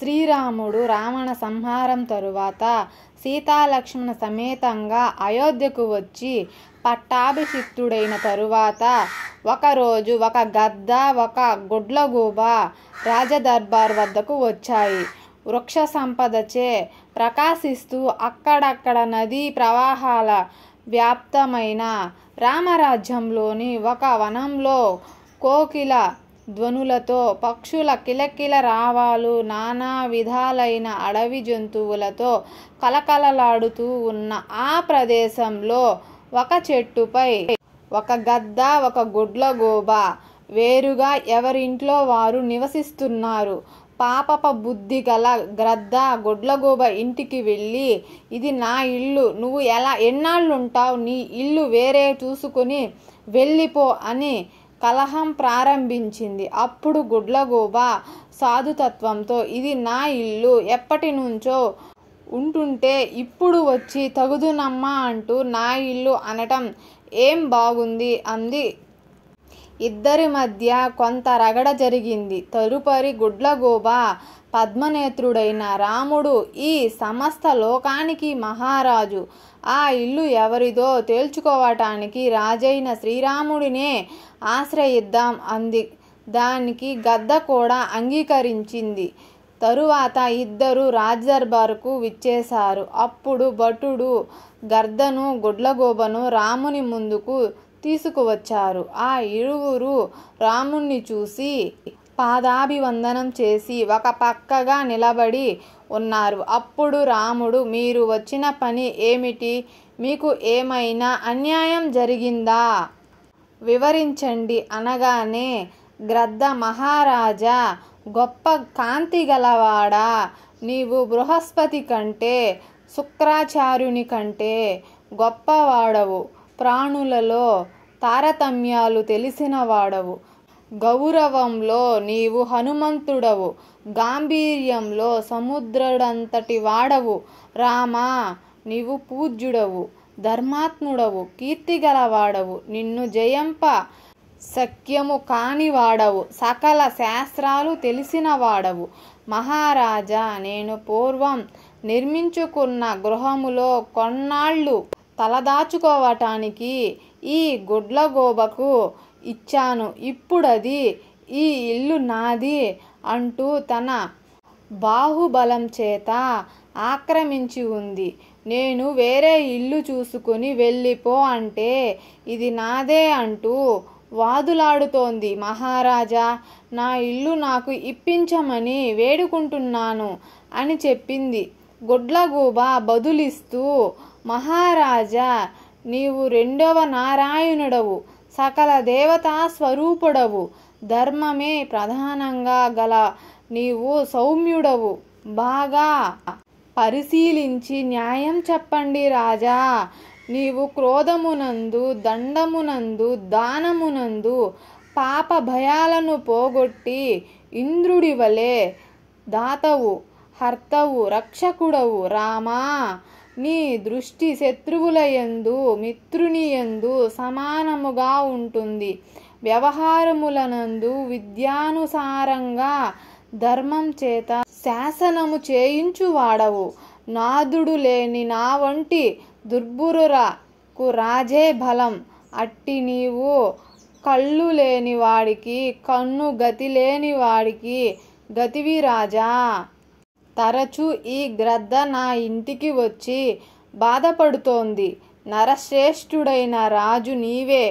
శ్రీరాముడు రావణ సంహారం తరువాత సీతాలక్ష్మణ సమేతంగా అయోధ్యకు వచ్చి పట్టాభిషిక్తుడైన తరువాత ఒకరోజు ఒక గద్ద ఒక గుడ్లగూబ రాజదర్బార్ వద్దకు వచ్చాయి. వృక్ష సంపదచే ప్రకాశిస్తూ అక్కడక్కడ నదీ ప్రవాహాల వ్యాప్తమైన రామరాజ్యంలోని ఒక వనంలో కోకిల ధ్వనులతో, పక్షుల కిలకిల రావాలు, నానా విధాలైన అడవి జంతువులతో కలకలలాడుతూ ఉన్న ఆ ప్రదేశంలో ఒక చెట్టుపై ఒక గద్ద ఒక గుడ్లగూబ వేరుగా ఎవరింట్లో వారు నివసిస్తున్నారు. పాపప బుద్ధి గల గ్రద్ద గుడ్లగూబ ఇంటికి వెళ్ళి, ఇది నా ఇల్లు, నువ్వు ఎన్నాళ్ళుంటావు, నీ ఇల్లు వేరే చూసుకుని వెళ్ళిపో అని కలహం ప్రారంభించింది. అప్పుడు గుడ్లగూబ సాధుతత్వంతో, ఇది నా ఇల్లు, ఎప్పటి నుంచో ఉంటుంటే ఇప్పుడు వచ్చి తగుదునమ్మా అంటూ నా ఇల్లు అనటం ఏం బాగుంది అంది. ఇద్దరి మధ్య కొంత రగడ జరిగింది. తదుపరి గుడ్లగూబ పద్మనేత్రుడైన రాముడు ఈ సమస్త లోకానికి మహారాజు, ఆ ఇల్లు ఎవరిదో తేల్చుకోవటానికి రాజైన శ్రీరాముడినే ఆశ్రయిద్దాం అంది. దానికి గద్ద కూడా అంగీకరించింది. తరువాత ఇద్దరు రాజదర్బారుకు విచ్చేశారు. అప్పుడు భటుడు గర్దను గుడ్లగూబను రాముని ముందుకు తీసుకువచ్చారు. ఆ ఇరువురు రాముణ్ణి చూసి పాదాభివందనం చేసి ఒక పక్కగా నిలబడి ఉన్నారు. అప్పుడు రాముడు, మీరు వచ్చిన పని ఏమిటి? మీకు ఏమైనా అన్యాయం జరిగిందా? వివరించండి అనగానే గ్రద్ద, మహారాజా, గొప్ప కాంతి గలవాడా, నీవు బృహస్పతి కంటే శుక్రాచార్యుని కంటే గొప్పవాడవు, ప్రాణులలో తారతమ్యాలు తెలిసిన వాడవు, గౌరవంలో నీవు హనుమంతుడవు, గాంభీర్యంలో సముద్రుడంతటి వాడవు. రామా, నీవు పూజ్యుడవు, ధర్మాత్ముడవు, కీర్తిగలవాడవు, నిన్ను జయంప శక్యము కాని వాడవు, సకల శాస్త్రాలు తెలిసిన వాడవు. మహారాజా, నేను పూర్వం నిర్మించుకున్న గృహములో కొన్నాళ్ళు తలదాచుకోవటానికి ఈ గుడ్లగూబకు ఇచ్చాను. ఇప్పుడది ఈ ఇల్లు నాది అంటూ తన బాహుబలం చేత ఆక్రమించి ఉంది. నేను వేరే ఇల్లు చూసుకుని వెళ్ళిపో అంటే ఇది నాదే అంటూ వాదులాడుతోంది. మహారాజా, నా ఇల్లు నాకు ఇప్పించమని వేడుకుంటున్నాను అని చెప్పింది. గుడ్లగూబ బదులిస్తూ, మహారాజా, నీవు రెండవ నారాయణుడవు, సకల దేవతా స్వరూపుడవు, ధర్మమే ప్రధానంగా గల నీవు సౌమ్యుడవు, బాగా పరిశీలించి న్యాయం చెప్పండి రాజా. నీవు క్రోధమునందు, దండమునందు, దానమునందు పాప భయాలను పోగొట్టి ఇంద్రుడి వలె దాతవు, హర్తవు, రక్షకుడవు. రామా, నీ దృష్టి శత్రువులయందు మిత్రునియందు సమానముగా ఉంటుంది. వ్యవహారములనందు విద్యానుసారంగా ధర్మం చేత శాసనము చేయించువాడవు. నాదుడు లేని నా వంటి దుర్బురులకు రాజే బలం. అట్టి నీవు కళ్ళు లేని వాడికి కన్ను, గతి లేని వాడికి గతివి రాజా. తరచూ ఈ గ్రద్ద నా ఇంటికి వచ్చి బాధపడుతోంది. నరశ్రేష్ఠుడైన రాజు నీవే,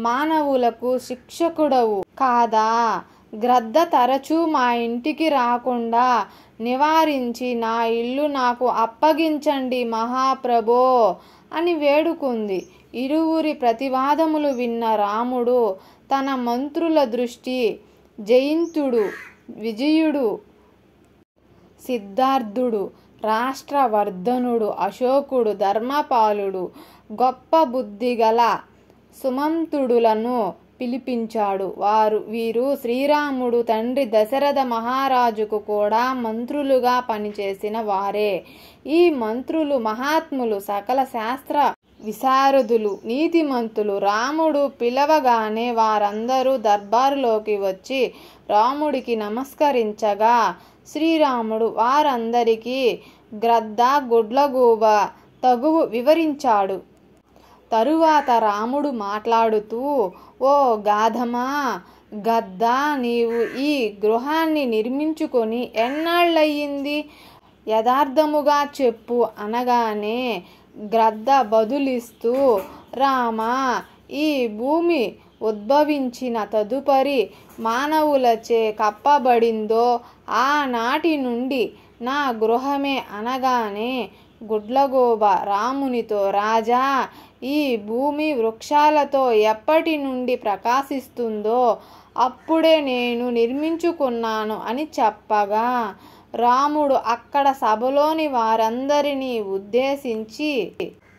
మానవులకు శిక్షకుడవు కాదా? గ్రద్ద తరచూ మా ఇంటికి రాకుండా నివారించి నా ఇల్లు నాకు అప్పగించండి మహాప్రభో అని వేడుకుంది. ఇరువురి ప్రతివాదములు విన్న రాముడు తన మంత్రుల దృష్టి జయంతుడు, విజయుడు, సిద్ధార్థుడు, రాష్ట్రవర్ధనుడు, అశోకుడు, ధర్మపాలుడు, గొప్ప బుద్ధిగల సుమంతుడులను పిలిపించాడు. వీరు శ్రీరాముడు తండ్రి దశరథ మహారాజుకు కూడా మంత్రులుగా పనిచేసిన వారే. ఈ మంత్రులు మహాత్ములు, సకల శాస్త్ర విశారదులు, నీతిమంతులు. రాముడు పిలవగానే వారందరూ దర్బారులోకి వచ్చి రాముడికి నమస్కరించగా శ్రీరాముడు వారందరికీ గ్రద్ద గుడ్లగూబ తగువు వివరించాడు. తరువాత రాముడు మాట్లాడుతూ, ఓ గాధమా, గద్ద, నీవు ఈ గృహాన్ని నిర్మించుకొని ఎన్నాళ్ళయ్యింది? యథార్థముగా చెప్పు అనగానే గ్రద్ద బదులిస్తూ, రామా, ఈ భూమి ఉద్భవించిన తదుపరి మానవులచే కప్పబడిందో ఆనాటి నుండి నా గృహమే అనగానే గుడ్లగూబ రామునితో, రాజా, ఈ భూమి వృక్షాలతో ఎప్పటి నుండి ప్రకాశిస్తుందో అప్పుడే నేను నిర్మించుకున్నాను అని చెప్పగా రాముడు అక్కడ సభలోని వారందరినీ ఉద్దేశించి,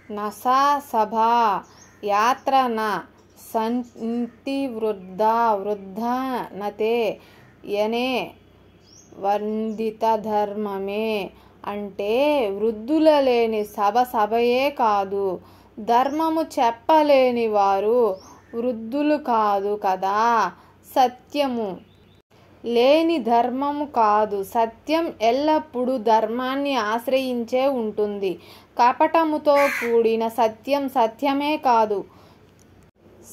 నసా సభా యాత్రన సంతి వృద్ధ నతే యనే వందిత ధర్మమే, అంటే వృద్ధుల లేని సభయే కాదు, ధర్మము చెప్పలేని వారు వృద్ధులు కాదు కదా, సత్యము లేని ధర్మము కాదు, సత్యం ఎల్లప్పుడూ ధర్మాన్ని ఆశ్రయించే ఉంటుంది. కపటముతో కూడిన సత్యం సత్యమే కాదు.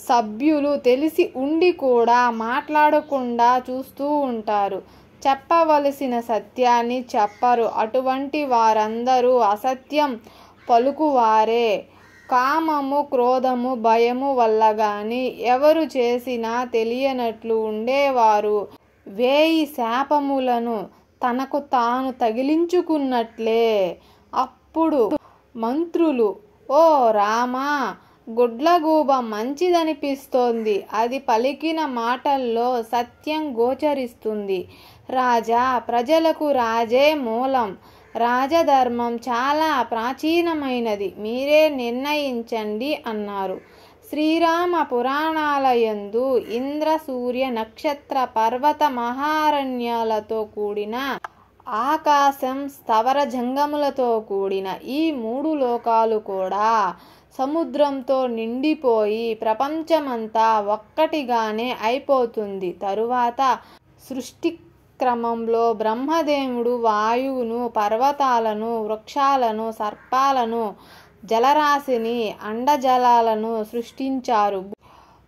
సభ్యులు తెలిసి ఉండి కూడా మాట్లాడకుండా చూస్తూ ఉంటారు, చెప్పవలసిన సత్యాన్ని చెప్పరు. అటువంటి వారందరూ అసత్యం పలుకువారే. కామము, క్రోధము, భయము వల్ల గాని ఎవరు చేసినా తెలియనట్లు ఉండేవారు 1000 శాపములను తనకు తాను తగిలించుకున్నట్లే. అప్పుడు మంత్రులు, ఓ రామా, గుడ్లగూబ మంచిదనిపిస్తోంది, అది పలికిన మాటల్లో సత్యం గోచరిస్తుంది. రాజా, ప్రజలకు రాజే మూలం, రాజధర్మం చాలా ప్రాచీనమైనది, మీరే నిర్ణయించండి అన్నారు. శ్రీరామ పురాణాలయందు ఇంద్ర, సూర్య, నక్షత్ర, పర్వత, మహారణ్యాలతో కూడిన ఆకాశం, స్థవర జంగములతో కూడిన ఈ 3 లోకాలు కూడా సముద్రంతో నిండిపోయి ప్రపంచమంతా ఒక్కటిగానే అయిపోతుంది. తరువాత సృష్టి క్రమంలో బ్రహ్మదేవుడు వాయువును, పర్వతాలను, వృక్షాలను, సర్పాలను, జలరాశిని, అండజలాలను సృష్టించారు.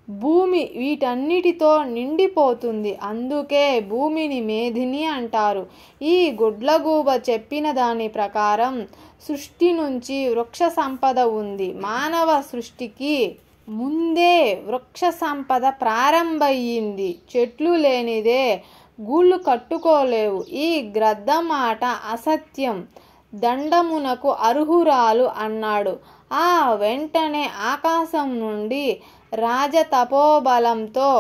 భూమి వీటన్నిటితో నిండిపోతుంది. అందుకే భూమిని మేధిని అంటారు. ఈ గుడ్లగూబ చెప్పిన దాని ప్రకారం సృష్టి నుంచి వృక్ష సంపద ఉంది. మానవ సృష్టికి ముందే వృక్ష సంపద ప్రారంభయింది. చెట్లు లేనిదే గూళ్ళు కట్టుకోలేవు. ఈ గ్రద్ద మాట అసత్యం, దండమునకు అర్హురాలు అన్నాడు. ఆ వెంటనే ఆకాశం నుండి రాజతపోబలంతో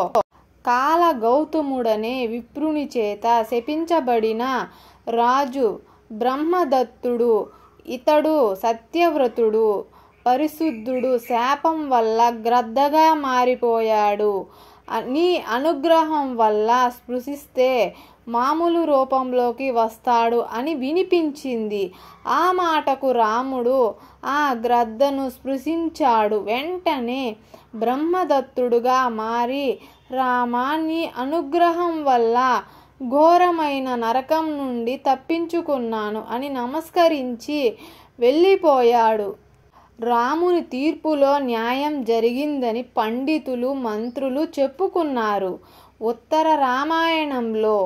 కాల గౌతముడనే విప్రుని చేత శపించబడిన రాజు బ్రహ్మదత్తుడు, ఇతడు సత్యవ్రతుడు, పరిశుద్ధుడు, శాపం వల్ల గ్రద్దగా మారిపోయాడు. నీ అనుగ్రహం వల్ల స్పృశిస్తే మామూలు రూపంలోకి వస్తాడు అని వినిపించింది. ఆ మాటకు రాముడు ఆ గ్రద్దను స్పృశించాడు. వెంటనే బ్రహ్మదత్తుడుగా మారి, రామా, నీ అనుగ్రహం వల్ల ఘోరమైన నరకం నుండి తప్పించుకున్నాను అని నమస్కరించి వెళ్ళిపోయాడు. రాముని తీర్పులో న్యాయం జరిగిందని పండితులు, మంత్రులు చెప్పుకున్నారు. ఉత్తర రామాయణంలో